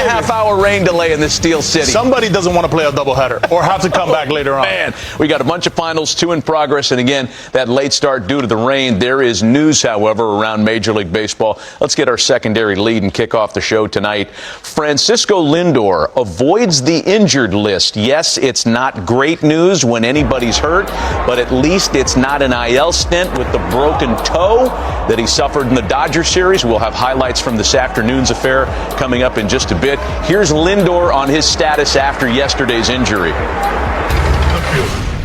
2.5-hour rain delay in the Steel City. Somebody doesn't want to play a doubleheader or have to come back later on. Man, we got a bunch of finals, 2 in progress. And again, that late start due to the rain. There is news, however, around Major League Baseball. Let's get our secondary lead and kick off the show tonight. Francisco Lindor avoids the injured list. Yes, it's not great news when anybody's hurt, but at least it's not an IL stint with the broken toe that he suffered in the Dodgers series. We'll have highlights from this afternoon's affair coming up in just a bit. Here's Lindor on his status after yesterday's injury.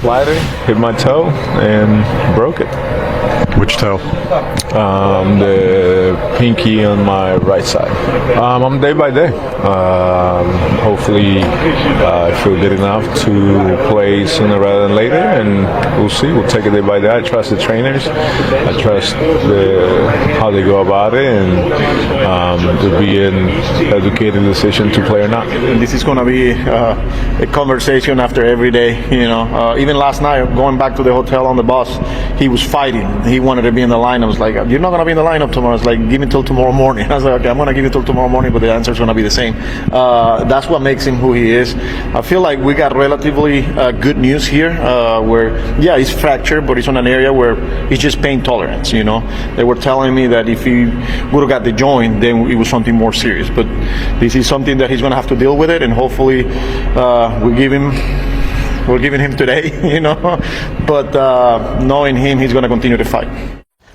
Slider, hit my toe and broke it. Which toe? The pinky on my right side. I'm day by day. Hopefully, I feel good enough to play sooner rather than later, and we'll see. We'll take it day by day. I trust the trainers. I trust how they go about it, and it'll be an educated decision to play or not. And this is going to be a conversation after every day. You know, even last night, going back to the hotel on the bus, he was fighting. He wanted to be in the line. I was like, "You're not going to be in the lineup tomorrow." It's like, "Give me till tomorrow morning." I was like, "Okay, I'm going to give you till tomorrow morning," but the answer is going to be the same. That's what makes him who he is. I feel like we got relatively good news here, where yeah, he's fractured, but he's on an area where he's just pain tolerance. You know, they were telling me that if he would have got the joint, then it was something more serious. But this is something that he's going to have to deal with it, and hopefully we're giving him today, you know, but knowing him, he's going to continue to fight.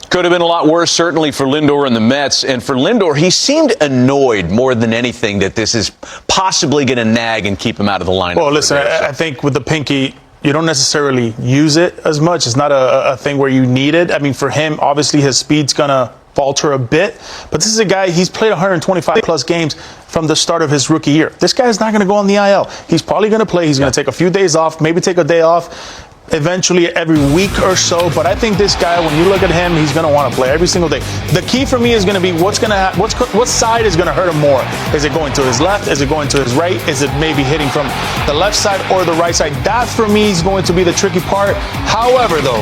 Could have been a lot worse, certainly, for Lindor and the Mets. And for Lindor, he seemed annoyed more than anything that this is possibly going to nag and keep him out of the lineup. Well, listen, I think with the pinky, you don't necessarily use it as much. It's not a thing where you need it. I mean, for him, obviously, his speed's going to falter a bit. But this is a guy, he's played 125-plus games from the start of his rookie year. This guy's not going to go on the IL. He's probably going to play. He's going to take a few days off, maybe take a day off eventually every week or so. But I think this guy, when you look at him, he's going to want to play every single day. The key for me is going to be what side is going to hurt him more. Is it going to his left? Is it going to his right? Is it maybe hitting from the left side or the right side? That, for me, is going to be the tricky part. However, though,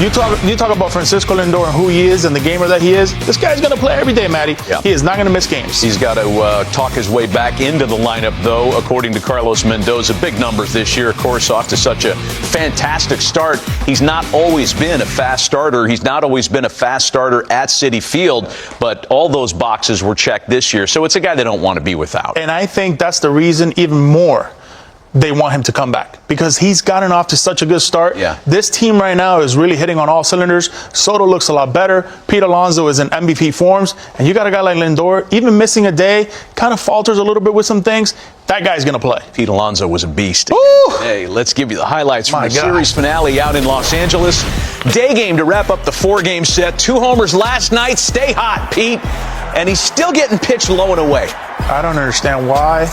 you talk about Francisco Lindor and who he is and the gamer that he is. This guy's going to play every day, Matty. Yeah. He is not going to miss games. He's got to talk his way back into the lineup, though, according to Carlos Mendoza. Big numbers this year, of course, off to such a fantastic start. He's not always been a fast starter. He's not always been a fast starter at Citi Field, but all those boxes were checked this year. So it's a guy they don't want to be without. And I think that's the reason even more they want him to come back, because he's gotten off to such a good start. Yeah. This team right now is really hitting on all cylinders. Soto looks a lot better. Pete Alonso is in MVP forms. And you got a guy like Lindor, even missing a day, kind of falters a little bit with some things. That guy's going to play. Pete Alonso was a beast. Ooh. Hey, let's give you the highlights from the series finale out in Los Angeles. Day game to wrap up the 4-game set. 2 homers last night. Stay hot, Pete. And he's still getting pitched low and away. I don't understand why.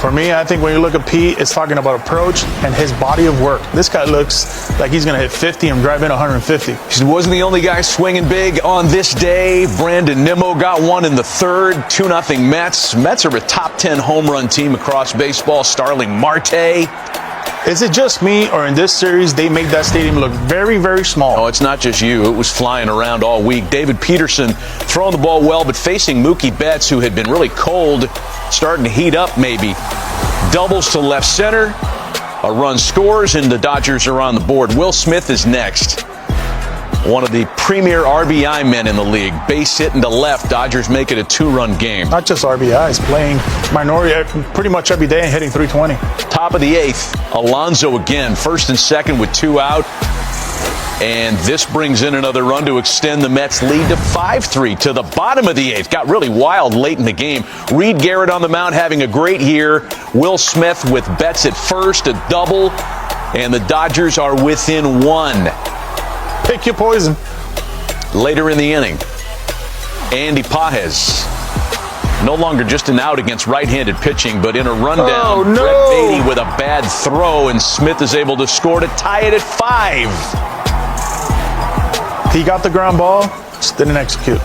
For me, I think when you look at Pete, it's talking about approach and his body of work. This guy looks like he's going to hit 50 and drive in 150. He wasn't the only guy swinging big on this day. Brandon Nimmo got one in the third. 2-0 Mets. Mets are a top 10 home run team across baseball. Starling Marte. Is it just me, or in this series, they make that stadium look very, very small? Oh, it's not just you. It was flying around all week. David Peterson throwing the ball well, but facing Mookie Betts, who had been really cold, starting to heat up maybe. Doubles to left center. A run scores, and the Dodgers are on the board. Will Smith is next. One of the premier RBI men in the league. Base hitting to left. Dodgers make it a 2-run game. Not just RBIs, playing minority pretty much every day and hitting 320. Top of the 8th. Alonso again. First and second with 2 out. And this brings in another run to extend the Mets' lead to 5-3 to the bottom of the 8th. Got really wild late in the game. Reed Garrett on the mound having a great year. Will Smith with Betts at first, a double. And the Dodgers are within 1. Pick your poison. Later in the inning, Andy Pages, no longer just an out against right-handed pitching, but in a rundown. Oh, no. Brett Beatty with a bad throw, and Smith is able to score to tie it at 5. He got the ground ball, just didn't execute.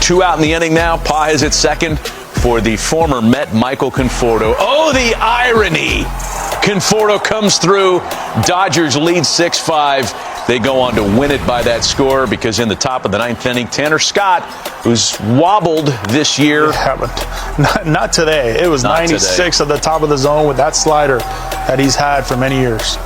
2 out in the inning now. Pages at second for the former Met Michael Conforto. Oh, the irony. Conforto comes through. Dodgers lead 6-5. They go on to win it by that score because in the top of the ninth inning, Tanner Scott, who's wobbled this year. Yeah, but not today. It was Not 96 at the top of the zone with that slider that he's had for many years.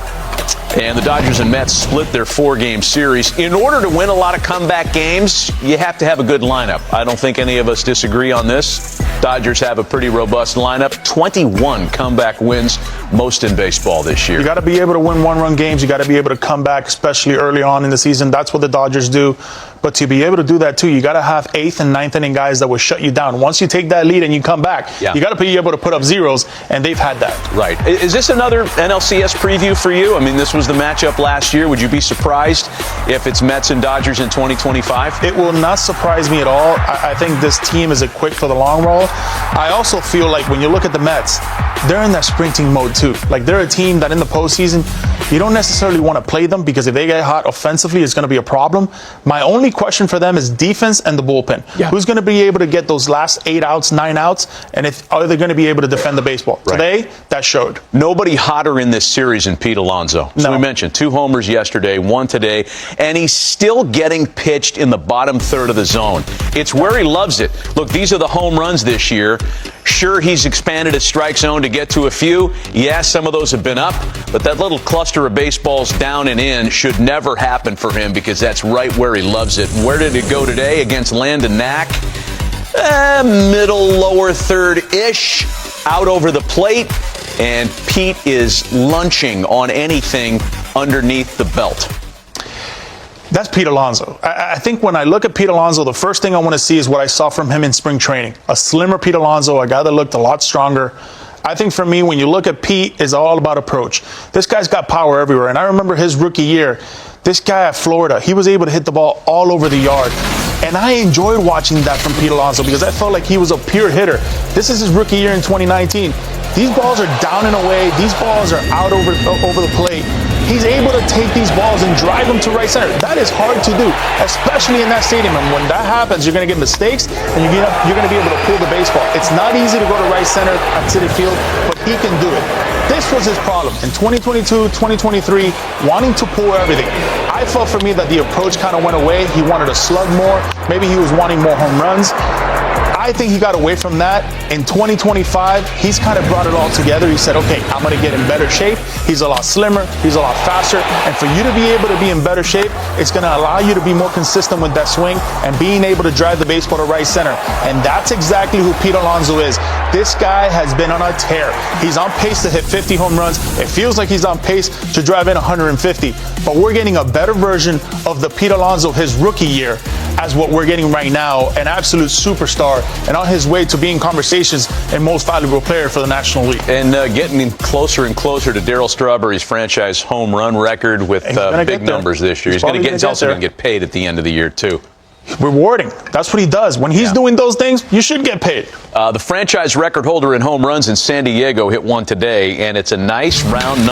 And the Dodgers and Mets split their 4-game series. In order to win a lot of comeback games, you have to have a good lineup. I don't think any of us disagree on this. Dodgers have a pretty robust lineup. 21 comeback wins, most in baseball this year. You got to be able to win one-run games. You got to be able to come back, especially early on in the season. That's what the Dodgers do. But to be able to do that, too, you got to have 8th and 9th inning guys that will shut you down. Once you take that lead and you come back, you got to be able to put up zeros, and they've had that. Right. Is this another NLCS preview for you? I mean, this was the matchup last year. Would you be surprised if it's Mets and Dodgers in 2025? It will not surprise me at all. I think this team is equipped for the long haul. I also feel like when you look at the Mets, they're in that sprinting mode too. Like they're a team that in the postseason, you don't necessarily want to play them because if they get hot offensively, it's going to be a problem. My only question for them is defense and the bullpen. Yeah. Who's going to be able to get those last 8 outs, 9 outs, and are they going to be able to defend the baseball? Right. Today, that showed. Nobody hotter in this series than Pete Alonso. So No. we mentioned 2 homers yesterday, 1 today, and he's still getting pitched in the bottom third of the zone. It's where he loves it. Look, these are the home runs this year. Sure, he's expanded his strike zone to get to a few. Yeah, some of those have been up, but that little cluster of baseballs down and in should never happen for him because that's right where he loves it. Where did it go today against Landon Knack? Middle, lower third-ish, out over the plate, and Pete is lunching on anything underneath the belt. That's Pete Alonso. I think when I look at Pete Alonso, the first thing I want to see is what I saw from him in spring training. A slimmer Pete Alonso, a guy that looked a lot stronger. I think for me, when you look at Pete, it's all about approach. This guy's got power everywhere. And I remember his rookie year, this guy at Florida, he was able to hit the ball all over the yard. And I enjoyed watching that from Pete Alonso because I felt like he was a pure hitter. This is his rookie year in 2019. These balls are down and away. These balls are out over the plate. He's able to take these balls and drive them to right center. That is hard to do, especially in that stadium. And when that happens, you're going to get mistakes, and you're going to be able to pull the baseball. It's not easy to go to right center at Citi Field, but he can do it. This was his problem in 2022, 2023, wanting to pull everything. I felt for me that the approach kind of went away. He wanted to slug more. Maybe he was wanting more home runs. I think he got away from that. In 2025, he's kind of brought it all together. He said, okay, I'm going to get in better shape. He's a lot slimmer. He's a lot faster. And for you to be able to be in better shape, it's going to allow you to be more consistent with that swing and being able to drive the baseball to right center. And that's exactly who Pete Alonso is. This guy has been on a tear. He's on pace to hit 50 home runs. It feels like he's on pace to drive in 150. But we're getting a better version of the Pete Alonso his rookie year as what we're getting right now, an absolute superstar and on his way to being conversations and most valuable player for the National League. And getting closer and closer to Darryl Strawberry's franchise home run record with big numbers this year. He's also going to get paid at the end of the year, too. Rewarding. That's what he does. When he's doing those things, you should get paid. The franchise record holder in home runs in San Diego hit one today, and it's a nice round number.